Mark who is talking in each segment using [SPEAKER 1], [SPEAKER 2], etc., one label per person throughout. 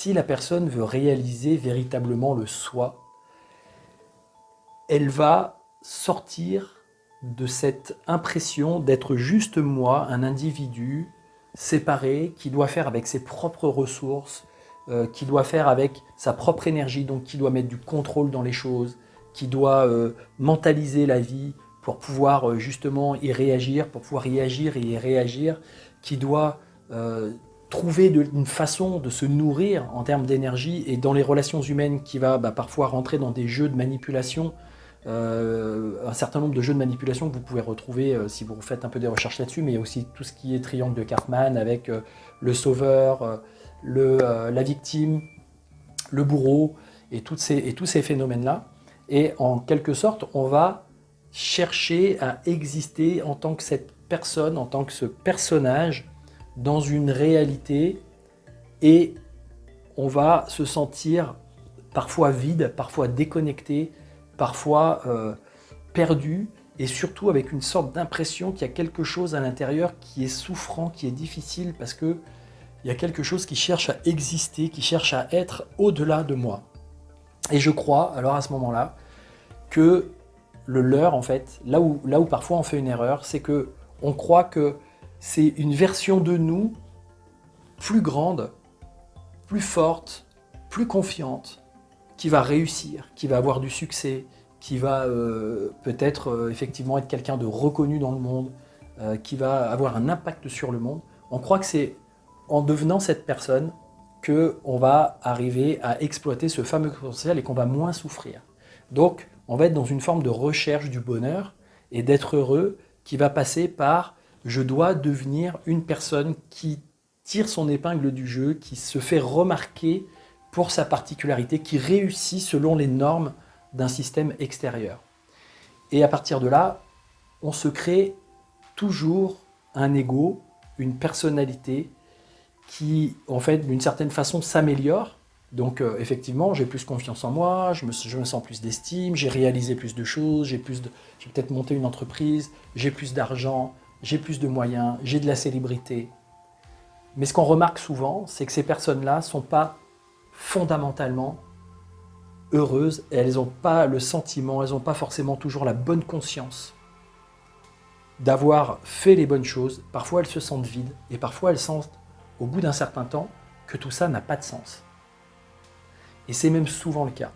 [SPEAKER 1] si la personne veut réaliser véritablement le soi, elle va sortir de cette impression d'être juste moi, un individu séparé, qui doit faire avec ses propres ressources, qui doit faire avec sa propre énergie, donc qui doit mettre du contrôle dans les choses, qui doit mentaliser la vie pour pouvoir justement y réagir, pour pouvoir y agir et y réagir, qui doit trouver une façon de se nourrir en termes d'énergie et dans les relations humaines qui va parfois rentrer dans des jeux de manipulation, un certain nombre de jeux de manipulation que vous pouvez retrouver si vous faites un peu des recherches là-dessus, mais il y a aussi tout ce qui est triangle de Cartman avec le sauveur, la victime, le bourreau et tous ces phénomènes-là. Et en quelque sorte, on va chercher à exister en tant que cette personne, en tant que ce personnage, dans une réalité, et on va se sentir parfois vide, parfois déconnecté, parfois perdu, et surtout avec une sorte d'impression qu'il y a quelque chose à l'intérieur qui est souffrant, qui est difficile, parce qu'il y a quelque chose qui cherche à exister, qui cherche à être au-delà de moi. Et je crois, alors à ce moment-là, que le leurre, en fait, là où parfois on fait une erreur, c'est que on croit que c'est une version de nous plus grande, plus forte, plus confiante, qui va réussir, qui va avoir du succès, qui va peut-être effectivement être quelqu'un de reconnu dans le monde, qui va avoir un impact sur le monde. On croit que c'est en devenant cette personne qu'on va arriver à exploiter ce fameux potentiel et qu'on va moins souffrir. Donc, on va être dans une forme de recherche du bonheur et d'être heureux qui va passer par « je dois devenir une personne qui tire son épingle du jeu, qui se fait remarquer pour sa particularité, qui réussit selon les normes d'un système extérieur ». Et à partir de là, on se crée toujours un ego, une personnalité qui, en fait, d'une certaine façon, s'améliore. Donc, effectivement, j'ai plus confiance en moi, je me sens plus d'estime, j'ai réalisé plus de choses, j'ai peut-être monté une entreprise, j'ai plus d'argent, j'ai plus de moyens, j'ai de la célébrité. Mais ce qu'on remarque souvent, c'est que ces personnes-là ne sont pas fondamentalement heureuses et elles n'ont pas le sentiment, elles n'ont pas forcément toujours la bonne conscience d'avoir fait les bonnes choses. Parfois, elles se sentent vides et parfois, elles sentent, au bout d'un certain temps, que tout ça n'a pas de sens. Et c'est même souvent le cas.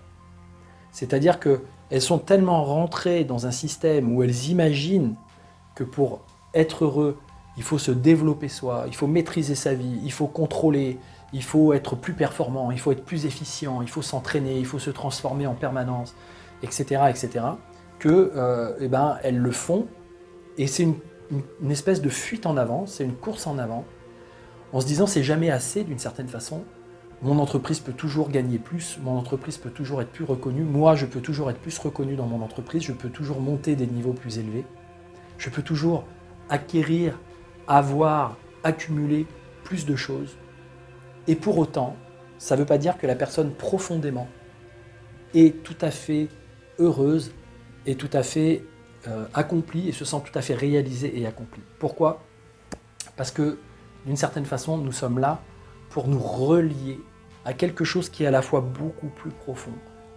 [SPEAKER 1] C'est-à-dire qu'elles sont tellement rentrées dans un système où elles imaginent que pour être heureux, il faut se développer soi, il faut maîtriser sa vie, il faut contrôler, il faut être plus performant, il faut être plus efficient, il faut s'entraîner, il faut se transformer en permanence, etc., etc., que elles le font, et c'est une espèce de fuite en avant, c'est une course en avant, en se disant c'est jamais assez d'une certaine façon. Mon entreprise peut toujours gagner plus, mon entreprise peut toujours être plus reconnue, moi je peux toujours être plus reconnu dans mon entreprise, je peux toujours monter des niveaux plus élevés, je peux toujours acquérir, avoir, accumuler plus de choses. Et pour autant, ça ne veut pas dire que la personne profondément est tout à fait heureuse, est tout à fait accomplie et se sent tout à fait réalisée et accomplie. Pourquoi ? Parce que d'une certaine façon, nous sommes là pour nous relier à quelque chose qui est à la fois beaucoup plus profond,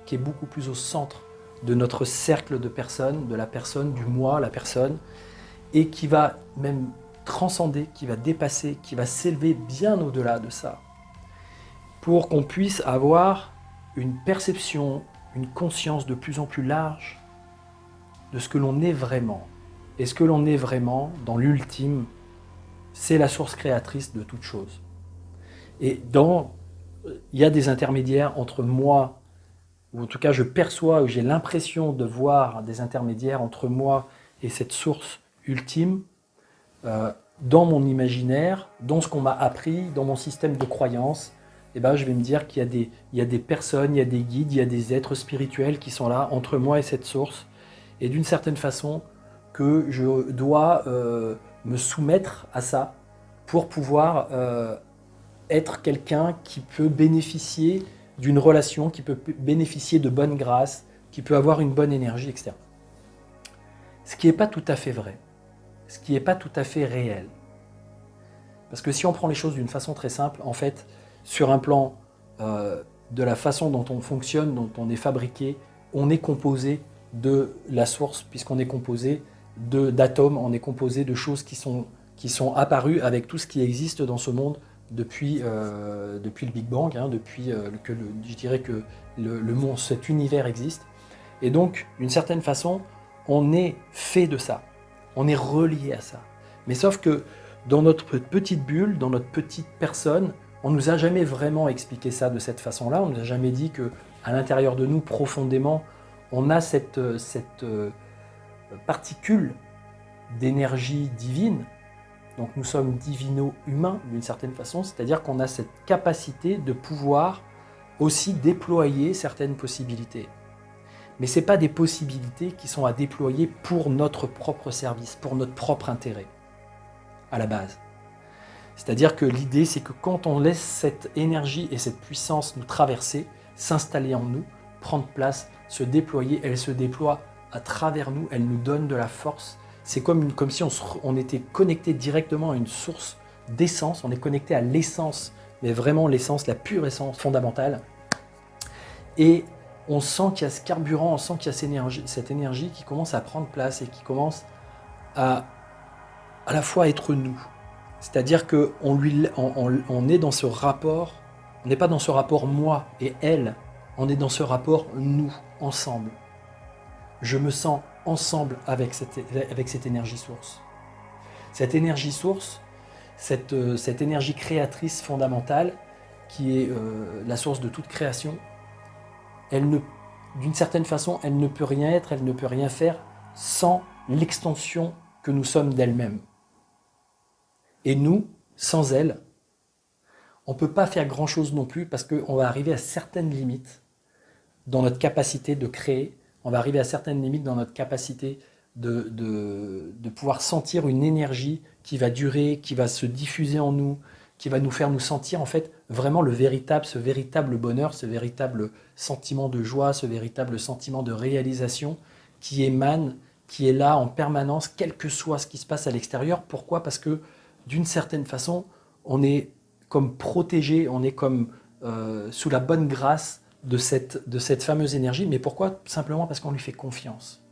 [SPEAKER 1] qui est beaucoup plus au centre de notre cercle de personnes, de la personne, du moi, la personne, et qui va même transcender, qui va dépasser, qui va s'élever bien au-delà de ça, pour qu'on puisse avoir une perception, une conscience de plus en plus large de ce que l'on est vraiment. Et ce que l'on est vraiment, dans l'ultime, c'est la source créatrice de toute chose. Et il y a des intermédiaires entre moi, ou en tout cas je perçois, ou j'ai l'impression de voir des intermédiaires entre moi et cette source ultime, dans mon imaginaire, dans ce qu'on m'a appris, dans mon système de croyances. Je vais me dire qu'il y a des personnes, il y a des guides, il y a des êtres spirituels qui sont là entre moi et cette source, et d'une certaine façon que je dois me soumettre à ça pour pouvoir être quelqu'un qui peut bénéficier d'une relation, qui peut bénéficier de bonne grâce, qui peut avoir une bonne énergie, etc. Ce qui n'est pas tout à fait vrai, ce qui n'est pas tout à fait réel. Parce que si on prend les choses d'une façon très simple, en fait, sur un plan de la façon dont on fonctionne, dont on est fabriqué, on est composé de la source, puisqu'on est composé d'atomes, on est composé de choses qui sont apparues avec tout ce qui existe dans ce monde depuis le Big Bang, hein, depuis je dirais que le monde, cet univers existe. Et donc, d'une certaine façon, on est fait de ça, on est relié à ça. Mais sauf que dans notre petite bulle, dans notre petite personne, on ne nous a jamais vraiment expliqué ça de cette façon-là. On ne nous a jamais dit qu'à l'intérieur de nous, profondément, on a cette particule d'énergie divine. Donc nous sommes divino-humains d'une certaine façon, c'est-à-dire qu'on a cette capacité de pouvoir aussi déployer certaines possibilités. Mais ce n'est pas des possibilités qui sont à déployer pour notre propre service, pour notre propre intérêt, à la base. C'est-à-dire que l'idée, c'est que quand on laisse cette énergie et cette puissance nous traverser, s'installer en nous, prendre place, se déployer, elle se déploie à travers nous, elle nous donne de la force. C'est comme si on était connecté directement à une source d'essence, on est connecté à l'essence, mais vraiment l'essence, la pure essence fondamentale. Et on sent qu'il y a ce carburant, on sent qu'il y a cette énergie qui commence à prendre place et qui commence à la fois être nous. C'est-à-dire qu'on est dans ce rapport, on n'est pas dans ce rapport moi et elle, on est dans ce rapport nous, ensemble. Je me sens ensemble avec cette énergie source. Cette énergie source, cette énergie créatrice fondamentale, qui est la source de toute création, d'une certaine façon, elle ne peut rien être, elle ne peut rien faire sans l'extension que nous sommes d'elle-même. Et nous, sans elle, on ne peut pas faire grand-chose non plus parce qu'on va arriver à certaines limites dans notre capacité de créer, on va arriver à certaines limites dans notre capacité de pouvoir sentir une énergie qui va durer, qui va se diffuser en nous, qui va nous faire nous sentir en fait vraiment ce véritable bonheur, ce véritable sentiment de joie, ce véritable sentiment de réalisation qui émane, qui est là en permanence, quel que soit ce qui se passe à l'extérieur. Pourquoi ? Parce que d'une certaine façon, on est comme protégé, on est comme sous la bonne grâce de cette fameuse énergie. Mais pourquoi ? Simplement parce qu'on lui fait confiance.